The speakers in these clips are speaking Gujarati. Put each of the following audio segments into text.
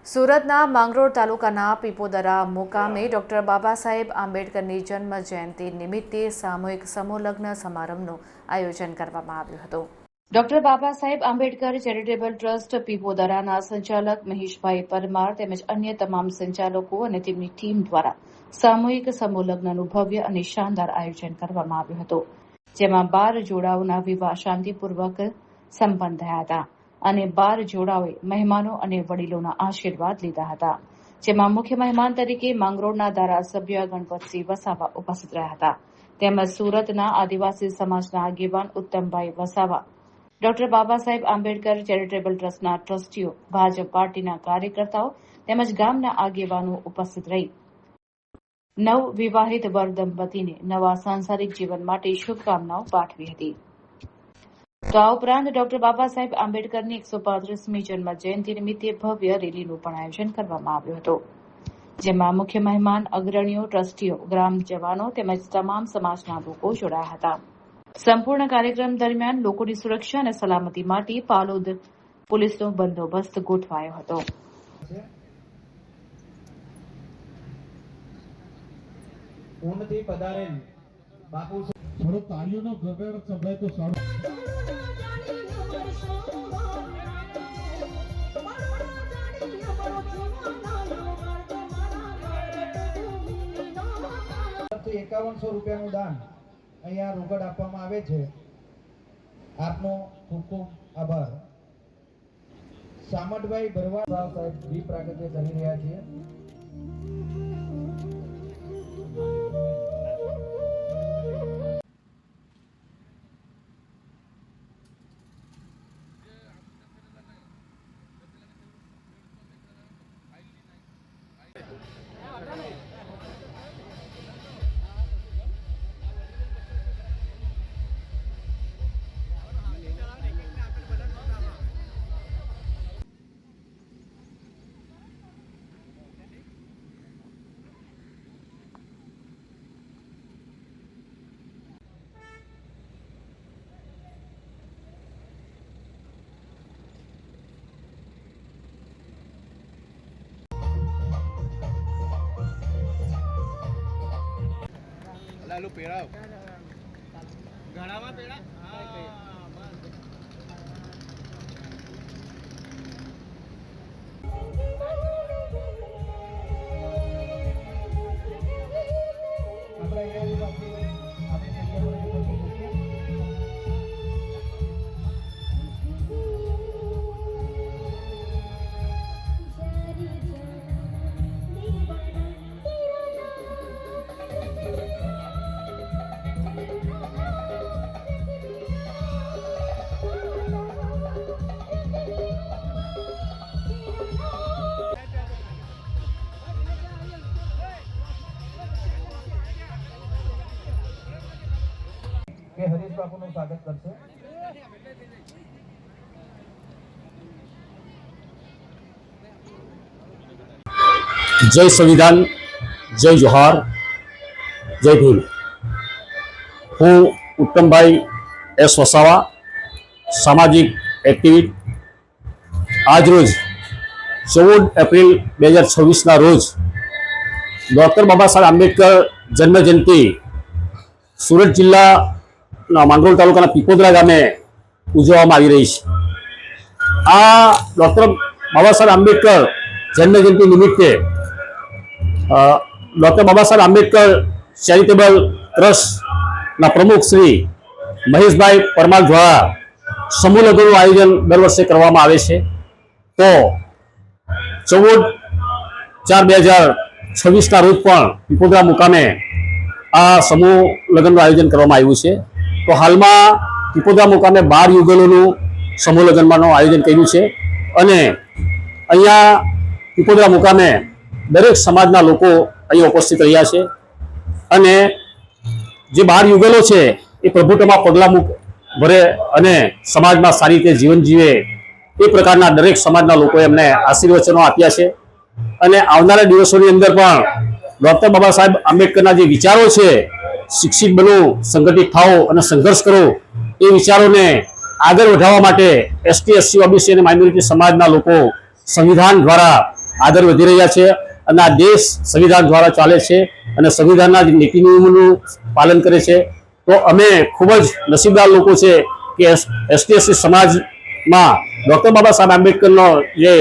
સુરતના માંગરોળ તાલુકાના પીપોદરા મુકામે ડોક્ટર બાબા સાહેબ આંબેડકરની જન્મ જયંતિ નિમિત્તે સામૂહિક સમૂહ લગ્ન સમારંભનું આયોજન કરવામાં આવ્યું હતું। Doctor Baba Saheb Ambedkar charitable trust પીપોદરાના સંચાલક મહેશભાઈ પરમાર તેમજ અન્ય તમામ સંચાલકો અને તેમની ટીમ દ્વારા સામૂહિક સમૂહ લગ્નનું ભવ્ય અને શાનદાર આયોજન કરવામાં આવ્યું હતું, જેમાં 12 જોડાઓના વિવાહ શાંતિપૂર્વક સંપન્ન થયા હતા અને 12 જોડાઓએ મહેમાનો અને વડીલોના આશીર્વાદ લીધા હતા, જેમાં મુખ્ય મહેમાન તરીકે માંગરોળના ધારાસભ્ય ગણપતસિંહ વસાવા ઉપસ્થિત રહ્યા હતા, તેમજ સુરતના આદિવાસી સમાજના આગેવાન ઉત્તમભાઈ વસાવા, ડોક્ટર બાબા સાહેબ આંબેડકર ચેરિટેબલ ટ્રસ્ટના ટ્રસ્ટીઓ, ભાજપ પાર્ટીના કાર્યકર્તાઓ તેમજ ગામના આગેવાનો ઉપસ્થિત રહી નવ વિવાહિત વર દંપતીને નવા સાંસારિક જીવન માટે શુભકામનાઓ પાઠવી હતી। તો આ ઉપરાંત ડોક્ટર બાબા સાહેબ આંબેડકરની 135મી જન્મ જયંતિ નિમિત્તે ભવ્ય રેલીનું પણ આયોજન કરવામાં આવ્યું હતું, જેમાં મુખ્ય મહેમાન અગ્રણીઓ, ટ્રસ્ટીઓ, ગ્રામ જવાનો તેમજ તમામ સમાજના લોકો જોડાયા હતા। સંપૂર્ણ કાર્યક્રમ દરમિયાન લોકોની સુરક્ષા અને સલામતી માટે પાલોદ પોલીસનો બંદોબસ્ત ગોઠવાયો હતો। પૂર્ણથી પધારેલ બાપુ થોડો તાળીઓનો ગગડ સંભળાય તો સારું। ₹5100 દાન અહીંયા રોકડ આપવામાં આવે છે। આપનો ખૂબ ખૂબ આભાર। સામટભાઈ ભરવાડ સાહેબ દીપ પ્રાગટ્ય કરી રહ્યા છીએ। લાલુ પેડા ઘણામાં પેડા કે હરીશ બાપુનું સ્વાગત કરશે। जय संविधान, जय जोहार, जय भीम। हूँ उत्तमभाई एस वसावा, सामाजिक एक्टिविस्ट। आज रोज 14 एप्रिल 2026 रोज डॉक्टर बाबा साहेब आंबेडकर जन्म जयंती सूरत जिल्ला માંગરોળ તાલુકાના પીપોદરા ગામે ઉજવવામાં આવી રહી છે। આ ડોક્ટર બાબા સાહેબ આંબેડકર જન્મ જયંતિ નિમિત્તે ડોક્ટર બાબા સાહેબ આંબેડકર ચેરિટેબલ ટ્રસ્ટના પ્રમુખ શ્રી મહેશભાઈ પરમાર દ્વારા સમૂહ લગ્નનું આયોજન દર વર્ષે કરવામાં આવે છે। તો 14/4/2026 રોજ પણ પીપોદરા મુકામે આ સમૂહ લગ્નનું આયોજન કરવામાં આવ્યું છે। તો હાલમાં પીપોદરા મુકામે 12 યુગલોનું સમૂહ લગ્નનું આયોજન કર્યું છે અને અહીંયા પીપોદરા મુકામે દરેક સમાજના લોકો અહીંયા ઉપસ્થિત રહ્યા છે અને જે 12 યુગલો છે એ પ્રભુત્વમાં પગલાં ભરે અને સમાજમાં સારી રીતે જીવન જીવે એ પ્રકારના દરેક સમાજના લોકોએ એમને આશીર્વચનો આપ્યા છે અને આવનારા દિવસોની અંદર પણ ડોક્ટર બાબા સાહેબ આંબેડકરના જે વિચારો છે, શિક્ષિત બનો, સંગઠિત થાઓ અને સંઘર્ષ કરો, એ વિચારોને આગળ વધારવા માટે એસટી, એસસી, ઓબીસી અને માઇનોરિટી સમાજના લોકો સંવિધાન દ્વારા આગળ વધી રહ્યા છે અને આ દેશ સંવિધાન દ્વારા ચાલે છે અને સંવિધાનના જે નીતિ નિયમોનું પાલન કરે છે. તો અમે ખૂબ જ નસીબદાર લોકો છે કે એસટી સમાજમાં ડૉક્ટર બાબા સાહેબ આંબેડકરનો જે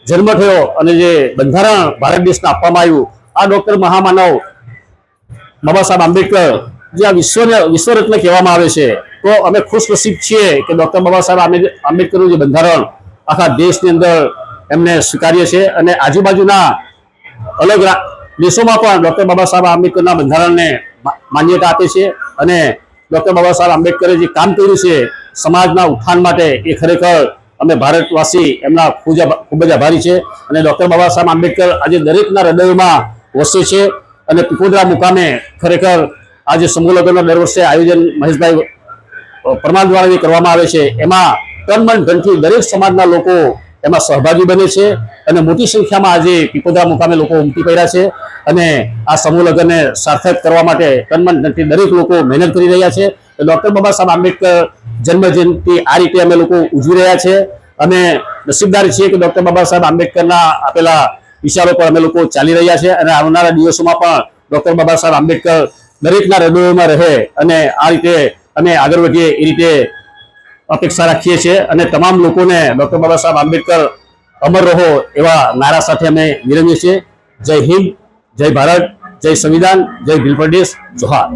જન્મ થયો અને જે બંધારણ ભારત દેશને આપવામાં આવ્યું, આ ડૉક્ટર મહામાનવ બાબા સાહેબ આંબેડકર જે આ વિશ્વરત્ન કહેવામાં આવે છે. તો અમે ખુશનસીબ છીએ કે ડૉક્ટર બાબા સાહેબ આંબેડકરનું જે બંધારણ આખા દેશની અંદર એમને સ્વીકાર્ય છે અને આજુબાજુના અલગ દેશોમાં પણ ડૉક્ટર બાબા સાહેબ આંબેડકરના બંધારણને માન્યતા આપે છે. અને ડૉક્ટર બાબા સાહેબ આંબેડકરે જે કામ કર્યું છે સમાજના ઉત્થાન માટે, એ ખરેખર અમે ભારતવાસી એમના ખૂબ જ આભારી છે. અને ડૉક્ટર બાબા સાહેબ આંબેડકર આજે દરેકના હૃદયોમાં વસે છે. અને પીપોદરા મુકામે ખરેખર આ જે સમૂહ લગ્નનો દર વર્ષે આયોજન મહેશભાઈ પરમાર દ્વારા જે કરવામાં આવે છે, એમાં તન મન ધનથી દરેક સમાજના લોકો એમાં સહભાગી બને છે અને મોટી સંખ્યામાં આજે પીપોદરા મુકામે લોકો ઉમટી પડ્યા છે. અને આ સમૂહ લગ્નને સાર્થક કરવા માટે તન મન ધનથી દરેક લોકો મહેનત કરી રહ્યા છે. ડૉક્ટર બાબા સાહેબ આંબેડકર જન્મ જયંતિ આ રીતે અમે લોકો ઉજવી રહ્યા છે. અમે નસીબદાર છીએ કે ડૉક્ટર બાબા સાહેબ આંબેડકરના આપેલા વિચારો પર અમે લોકો ચાલી રહ્યા છે અને આવનારા દિવસોમાં પણ ડૉક્ટર બાબા સાહેબ આંબેડકર દરેકના હૃદયોમાં રહે અને આ રીતે અમે આગળ વધીએ એ રીતે અપેક્ષા રાખીએ છીએ. અને તમામ લોકોને ડૉક્ટર બાબા સાહેબ આંબેડકર અમર રહો એવા નારા સાથે અમે વિરમીએ છીએ. જય હિન્દ, જય ભારત, જય સંવિધાન, જય ભીલ પ્રદેશ, જોહાર.